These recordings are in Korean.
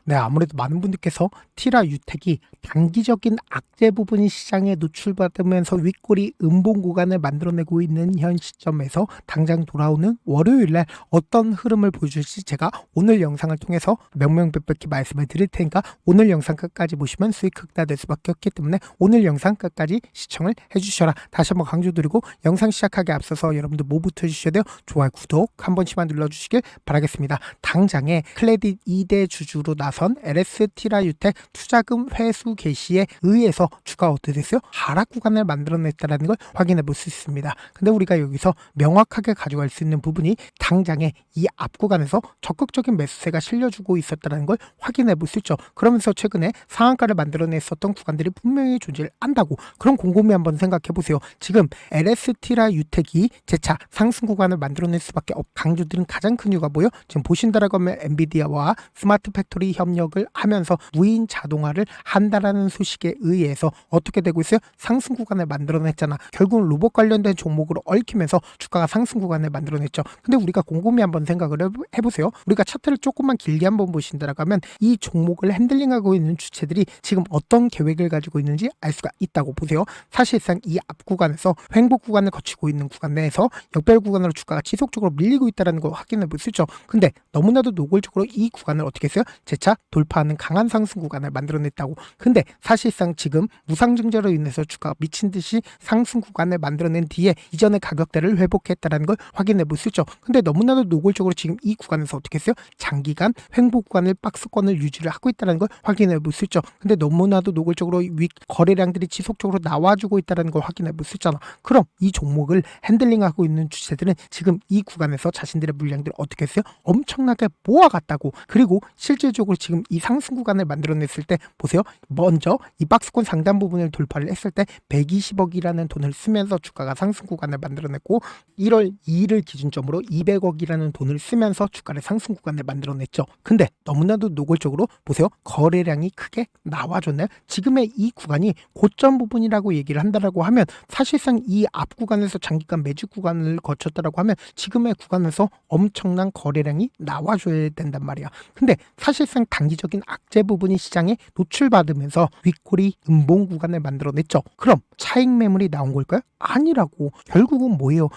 네, 아무래도 많은 분들께서 티라 유택이 단기적인 악재 부분이 시장에 노출받으면서 윗꼬리 음봉 구간을 만들어내고 있는 현 시점에서 당장 돌아오는 월요일날 어떤 흐름을 보여줄지 제가 오늘 영상을 통해서 명명백백히 말씀을 드릴 테니까 오늘 영상 끝까지 보시면 수익 극대화될 수밖에 없기 때문에 오늘 영상 끝까지 시청을 해주셔라. 다시 한번 강조드리고 영상 시작하기 앞서서 여러분들 뭐부터 해주셔야 돼요? 좋아요, 구독 한 번씩만 눌러주시길 바라겠습니다. 당장에 클레딧 2대 주주로 나선 LS 티라 유택 투자금 회수 개시에 의해서 주가가 어떻게 됐어요? 하락 구간을 만들어냈다는 걸 확인해 볼 수 있습니다. 근데 우리가 여기서 명확하게 가져갈 수 있는 부분이 당장에 이 앞 구간에서 적극적인 매수세가 실려주고 있었다는 걸 확인해 볼 수 있죠. 그러면서 최근에 상한가를 만들어냈었던 구간들이 분명히 존재를 한다고. 그럼 곰곰이 한번 생각해 보세요. 지금 LS 티라 유택이 재차 상승 구간을 만들어낼 수밖에 강조드린 가장 큰 이유가 뭐예요? 지금 보신다라고 하면 엔비디아와 스마트 팩토리 협력을 하면서 무인 자동화를 한다라는 소식에 의해서 어떻게 되고 있어요? 상승 구간을 만들어냈잖아. 결국은 로봇 관련된 종목으로 얽히면서 주가가 상승 구간을 만들어냈죠. 근데 우리가 곰곰이 한번 생각을 해보세요. 우리가 차트를 조금만 길게 한번 보신다라고 하면 이 종목을 핸들링하고 있는 주체들이 지금 어떤 계획을 가지고 있는지 알 수가 있다고 보세요. 사실상 이 앞 구간에서 횡보 구간을 거치고 있는 구간 내에서 역별 구간으로 주가가 지속적으로 밀리고 있다는 걸 확인해 볼 수 있죠. 근데 너무나도 노골적으로 이 구간을 어떻게 했어요? 재차 돌파하는 강한 상승 구간을 만들어냈다고. 근데 사실상 지금 무상증자로 인해서 주가가 미친 듯이 상승 구간을 만들어낸 뒤에 이전의 가격대를 회복했다는 걸 확인해 볼 수 있죠. 근데 너무나도 노골적으로 지금 이 구간에서 어떻게 했어요? 장기간 횡보 구간을 박스권을 유지를 하고 있다는 걸 확인해 볼 수 있죠. 근데 너무나도 노골적으로 윗 거래량들이 지속적으로 나와주고 있다는 걸 확인해 볼 수 있잖아. 그럼 이 종목을 핸들링하고 있는 주체들은 지금 이 구간에서 자신들의 물량들을 어떻게 했어요? 엄청나게 모아갔다고. 그리고 실질적으로 지금 이 상승 구간을 만들어냈을 때 보세요. 먼저 이 박스권 상단 부분을 돌파를 했을 때 120억이라는 돈을 쓰면서 주가가 상승 구간을 만들어냈고 1월 2일을 기준점으로 200억이라는 돈을 쓰면서 주가를 상승 구간을 만들어냈죠. 근데 너무나도 노골적으로 보세요. 거래량이 크게 나와줬나요? 지금의 이 구간이 고점 부분이라고 얘기를 한다라고 하면 사실상 이 앞 구간에서 장기간 매집 구간을 거쳤다라고 하면 지금의 구간에서 엄청난 거래량이 나와줘야 된단 말이야. 근데 사실상 단기적인 악재 부분이 시장에 노출받으면서 윗꼬리 음봉 구간을 만들어냈죠. 그럼 차익 매물이 나온 걸까요? 아니라고. 결국은 뭐예요?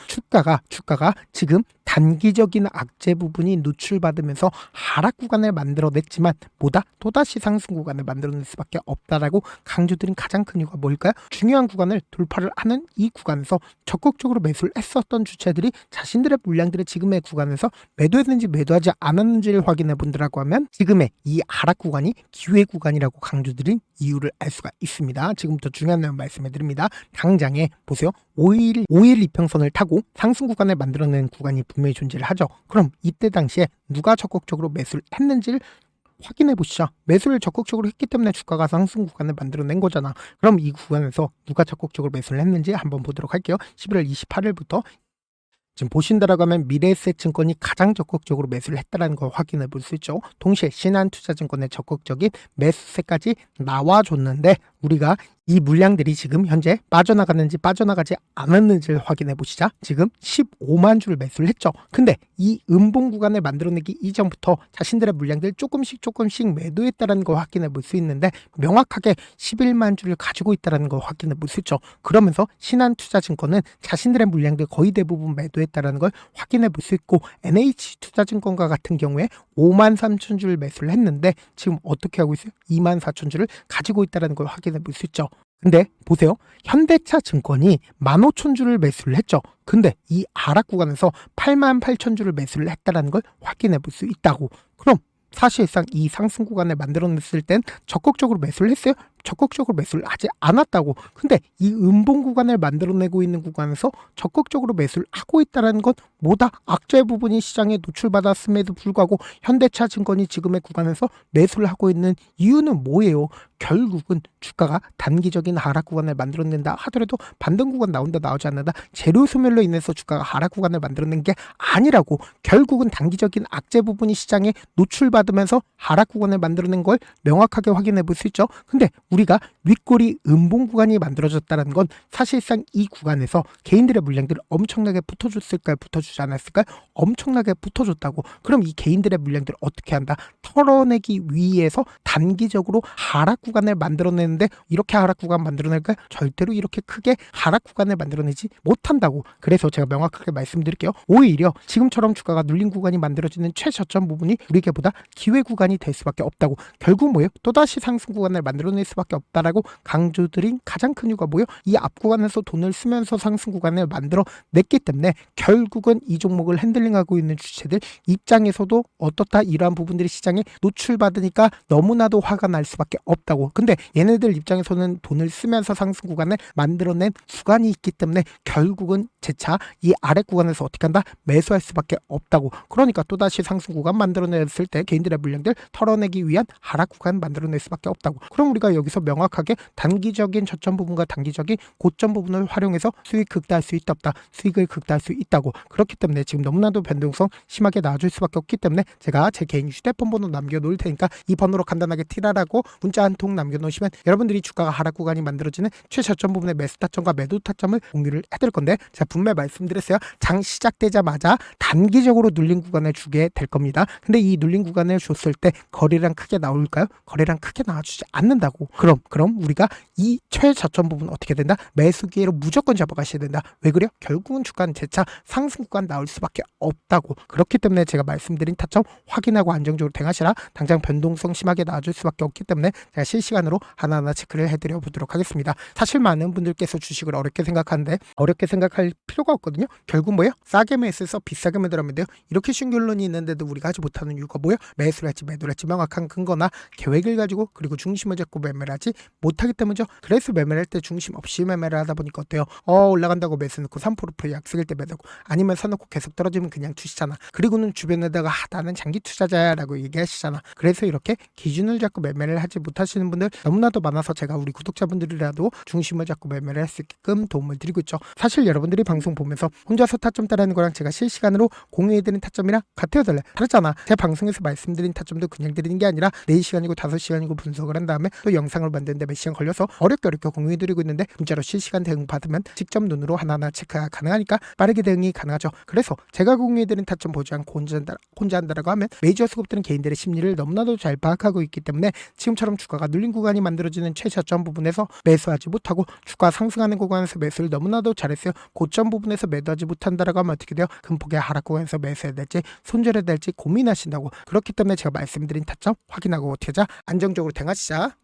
주가가 지금 단기적인 악재 부분이 노출받으면서 하락 구간을 만들어냈지만 뭐다? 또다시 상승 구간을 만들어낼 수밖에 없다라고 강조드린 가장 큰 이유가 뭘까요? 중요한 구간을 돌파를 하는 이 구간에서 적극적으로 매수를 했었던 주체들이 자신들의 물량들을 지금의 구간에서 매도했는지 매도하지 않았는지를 확인해 본다라고 하면 지금의 이 하락 구간이 기회 구간이라고 강조드린 이유를 알 수가 있습니다. 지금부터 중요한 내용 말씀해 드립니다. 당장에 보세요. 5일 이평선을 타고 상승 구간을 만들어내는 구간이 분명히 존재를 하죠. 그럼 이때 당시에 누가 적극적으로 매수를 했는지를 확인해 보시죠. 매수를 적극적으로 했기 때문에 주가가 상승 구간을 만들어낸 거잖아. 그럼 이 구간에서 누가 적극적으로 매수를 했는지 한번 보도록 할게요. 11월 28일부터 지금 보신다라고 하면 미래에셋증권이 가장 적극적으로 매수를 했다는 걸 확인해 볼 수 있죠. 동시에 신한투자증권의 적극적인 매수세까지 나와줬는데 우리가 이 물량들이 지금 현재 빠져나갔는지 빠져나가지 않았는지를 확인해 보시자. 지금 15만 주를 매수를 했죠. 근데 이 음봉 구간을 만들어내기 이전부터 자신들의 물량들 조금씩 매도했다는 걸 확인해 볼 수 있는데 명확하게 11만 주를 가지고 있다는 걸 확인해 볼 수 있죠. 그러면서 신한투자증권은 자신들의 물량들 거의 대부분 매도했다는 걸 확인해 볼 수 있고 NH투자증권과 같은 경우에 5만 3천 주를 매수를 했는데 지금 어떻게 하고 있어요? 2만 4천 주를 가지고 있다는 걸 확인해 볼 수 있죠. 근데 보세요. 현대차 증권이 15,000주를 매수를 했죠. 근데 이 하락 구간에서 8만 8천 주를 매수를 했다는 걸 확인해 볼 수 있다고. 그럼 사실상 이 상승 구간을 만들어냈을 땐 적극적으로 매수를 했어요? 적극적으로 매수를 하지 않았다고. 근데 이 음봉 구간을 만들어내고 있는 구간에서 적극적으로 매수를 하고 있다는 건 뭐다? 악재 부분이 시장에 노출받았음에도 불구하고 현대차 증권이 지금의 구간에서 매수를 하고 있는 이유는 뭐예요? 결국은 주가가 단기적인 하락 구간을 만들어낸다 하더라도 반등 구간 나온다 나오지 않는다 재료 소멸로 인해서 주가가 하락 구간을 만들어낸 게 아니라고. 결국은 단기적인 악재 부분이 시장에 노출받으면서 하락 구간을 만들어낸 걸 명확하게 확인해 볼 수 있죠. 근데 우리가 윗꼬리 음봉 구간이 만들어졌다는 건 사실상 이 구간에서 개인들의 물량들을 엄청나게 붙어줬을까요? 붙어주지 붙어주지 않았을까요? 엄청나게 붙어줬다고. 그럼 이 개인들의 물량들을 어떻게 한다? 털어내기 위해서 단기적으로 하락 구간을 만들어내는데 이렇게 하락 구간 만들어낼까요? 절대로 이렇게 크게 하락 구간을 만들어내지 못한다고. 그래서 제가 명확하게 말씀드릴게요. 오히려 지금처럼 주가가 눌린 구간이 만들어지는 최저점 부분이 우리에게보다 기회 구간이 될 수밖에 없다고. 결국 뭐예요? 또다시 상승 구간을 만들어낼 수밖에 없다라고 강조드린 가장 큰 이유가 뭐예요? 이 앞 구간에서 돈을 쓰면서 상승 구간을 만들어냈기 때문에 결국은 이 종목을 핸들링하고 있는 주체들 입장에서도 어떻다, 이러한 부분들이 시장에 노출받으니까 너무나도 화가 날 수밖에 없다고. 근데 얘네들 입장에서는 돈을 쓰면서 상승 구간을 만들어낸 구간이 있기 때문에 결국은 재차 이 아래 구간에서 어떻게 한다? 매수할 수밖에 없다고. 그러니까 또다시 상승 구간 만들어냈을 때 개인들의 물량들 털어내기 위한 하락 구간 만들어낼 수밖에 없다고. 그럼 우리가 여기서 명확하게 단기적인 저점 부분과 단기적인 고점 부분을 활용해서 수익 극대화할 수 있다 없다? 수익을 극대화할 수 있다고. 그렇기 때문에 지금 너무나도 변동성 심하게 나와줄 수밖에 없기 때문에 제가 제 개인 휴대폰 번호 남겨놓을 테니까 이 번호로 간단하게 티라라고 문자 한 통 남겨놓으시면 여러분들이 주가가 하락 구간이 만들어지는 최저점 부분의 매수 타점과 매도 타점을 공유를 해드릴 건데, 제가 분명히 말씀드렸어요. 장 시작되자마자 단기적으로 눌린 구간을 주게 될 겁니다. 근데 이 눌린 구간을 줬을 때 거래량 크게 나올까요? 거래량 크게 나와주지 않는다고. 그럼 우리가 이 최저점 부분 어떻게 된다? 매수 기회로 무조건 잡아가셔야 된다. 왜 그래요? 결국은 주가는 재차 상승 구간 나올 수밖에 없다고. 그렇기 때문에 제가 말씀드린 타점 확인하고 안정적으로 대응하시라. 당장 변동성 심하게 나와줄 수밖에 없기 때문에 제가 실시간으로 하나하나 체크를 해드려 보도록 하겠습니다. 사실 많은 분들께서 주식을 어렵게 생각하는데 어렵게 생각할 필요가 없거든요. 결국 뭐예요? 싸게 매수해서 비싸게 매도하면 돼요. 이렇게 쉬운 결론이 있는데도 우리가 하지 못하는 이유가 뭐예요? 매수를 할지 매도를 할지 명확한 근거나 계획을 가지고 그리고 중심을 잡고 매매를 하지 못하기 때문이죠. 그래서 매매를 할 때 중심 없이 매매를 하다 보니까 어때요? 올라간다고 매수 넣고 3% 약속일 때 매도하고, 아니면 사놓고 계속 떨어지면 그냥 투시잖아. 그리고는 주변에다가 나는 장기 투자자야 라고 얘기하시잖아. 그래서 이렇게 기준을 잡고 매매를 하지 못하시는 분들 너무나도 많아서 제가 우리 구독자분들이라도 중심을 잡고 매매를 할 수 있게끔 도움을 드리고 있죠. 사실 여러분들이 방송 보면서 혼자서 타점 따라하는 거랑 제가 실시간으로 공유해드린 타점이랑 같아요 달라요? 다르잖아. 제가 방송에서 말씀드린 타점도 그냥 드리는 게 아니라 4시간이고 5시간이고 분석을 한 다음에 또 영상을 만드는데 몇 시간 걸려서 어렵게 공유해드리고 있는데, 문자로 실시간 대응 받으면 직접 눈으로 하나하나 체크가 가능하니까 빠르게 대응이 가능하죠. 그래서 제가 공유해드린 타점 보지 않고 혼자 한다라고 하면 메이저 수급들은 개인들의 심리를 너무나도 잘 파악하고 있기 때문에 지금처럼 주가가 눌린 구간이 만들어지는 최저점 부분에서 매수하지 못하고 주가 상승하는 구간에서 매수를 너무나도 잘했어요. 고점 부분에서 매도하지 못한다라고 하면 어떻게 돼요? 금폭의 하락 구간에서 매수해야 될지 손절해야 될지 고민하신다고. 그렇기 때문에 제가 말씀드린 타점 확인하고 어떻게 하자? 안정적으로 대응하시자.